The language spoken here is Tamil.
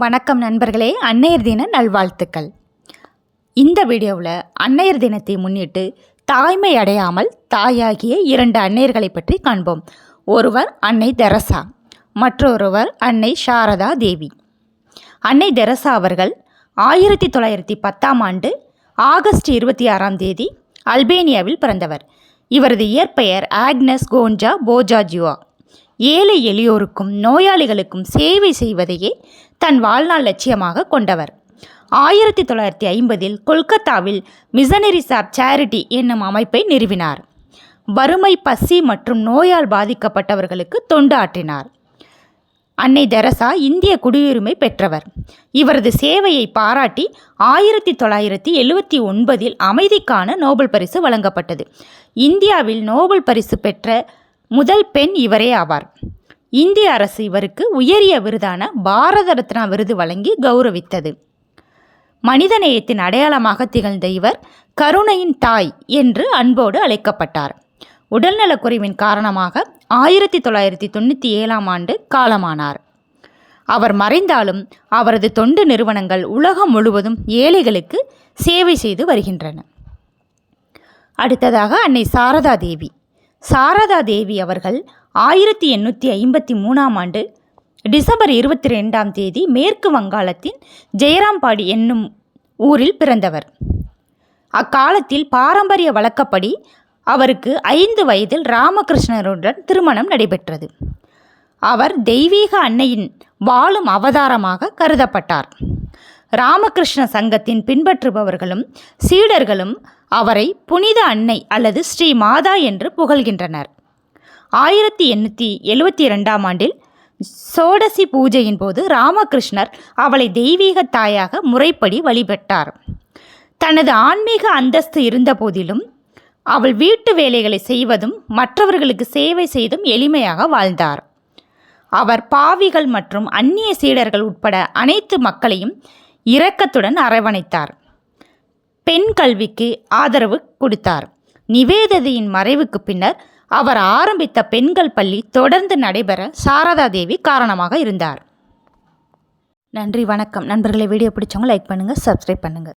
வணக்கம் நண்பர்களே, அன்னையர் தின நல்வாழ்த்துக்கள். இந்த வீடியோவில் அன்னையர் தினத்தை முன்னிட்டு தாய்மை அடையாமல் தாயாகிய 2 அன்னையர்களை பற்றி காண்போம். ஒருவர் அன்னை தெரசா, மற்றொருவர் அன்னை சாரதா தேவி. அன்னை தெரசா அவர்கள் 1910ஆம் ஆண்டு ஆகஸ்ட் 26ஆம் தேதி அல்பேனியாவில் பிறந்தவர். இவரது இயற்பெயர் ஆக்னஸ் கோன்ஜா போஜாஜுவா. ஏழை எளியோருக்கும் நோயாளிகளுக்கும் சேவை செய்வதையே தன் வாழ்நாள் லட்சியமாக கொண்டவர். 1950இல் கொல்கத்தாவில் மிஷனரிஸ் ஆஃப் சேரிட்டி என்னும் அமைப்பை நிறுவினார். வறுமை, பசி மற்றும் நோயால் பாதிக்கப்பட்டவர்களுக்கு தொண்டு ஆற்றினார். அன்னை தெரசா இந்திய குடியுரிமை பெற்றவர். இவரது சேவையை பாராட்டி 1979இல் அமைதிக்கான நோபல் பரிசு வழங்கப்பட்டது. இந்தியாவில் நோபல் பரிசு பெற்ற முதல் பெண் இவரே ஆவார். இந்திய அரசு இவருக்கு உயரிய விருதான பாரத ரத்னா விருது வழங்கி கௌரவித்தது. மனிதநேயத்தின் அடையாளமாக திகழ்ந்த இவர் கருணையின் தாய் என்று அன்போடு அழைக்கப்பட்டார். உடல்நலக்குறைவின் காரணமாக 1997ஆம் ஆண்டு காலமானார். அவர் மறைந்தாலும் அவரது தொண்டு நிறுவனங்கள் உலகம் முழுவதும் ஏழைகளுக்கு சேவை செய்து வருகின்றன. அடுத்ததாக அன்னை சாரதா தேவி. சாரதா தேவி அவர்கள் 1853ஆம் ஆண்டு டிசம்பர் 22ஆம் தேதி மேற்கு வங்காளத்தின் ஜெயராம்பாடி என்னும் ஊரில் பிறந்தவர். அக்காலத்தில் பாரம்பரிய வழக்கப்படி அவருக்கு 5 வயதில் ராமகிருஷ்ணருடன் திருமணம் நடைபெற்றது. அவர் தெய்வீக அன்னையின் வாழும் அவதாரமாக கருதப்பட்டார். ராமகிருஷ்ண சங்கத்தின் பின்பற்றுபவர்களும் சீடர்களும் அவரை புனித அன்னை அல்லது ஸ்ரீ மாதா என்று புகழ்கின்றனர். 1872ஆம் ஆண்டில் சோடசி பூஜையின் போது ராமகிருஷ்ணர் அவளை தெய்வீக தாயாக முறைப்படி வழிபட்டார். தனது ஆன்மீக அந்தஸ்து இருந்த போதிலும் அவள் வீட்டு வேலைகளை செய்வதும் மற்றவர்களுக்கு சேவை செய்தும் எளிமையாக வாழ்ந்தார். அவர் பாவிகள் மற்றும் அந்நிய சீடர்கள் உட்பட அனைத்து மக்களையும் இரக்கத்துடன் அரவணைத்தார். பெண் கல்விக்கு ஆதரவு கொடுத்தார். நிவேதிதையின் மறைவுக்கு பின்னர் அவர் ஆரம்பித்த பெண்கள் பள்ளி தொடர்ந்து நடைபெற சாரதா தேவி காரணமாக இருந்தார். நன்றி, வணக்கம் நண்பர்களை. வீடியோ பிடிச்சவங்க லைக் பண்ணுங்கள், சப்ஸ்கிரைப் பண்ணுங்கள்.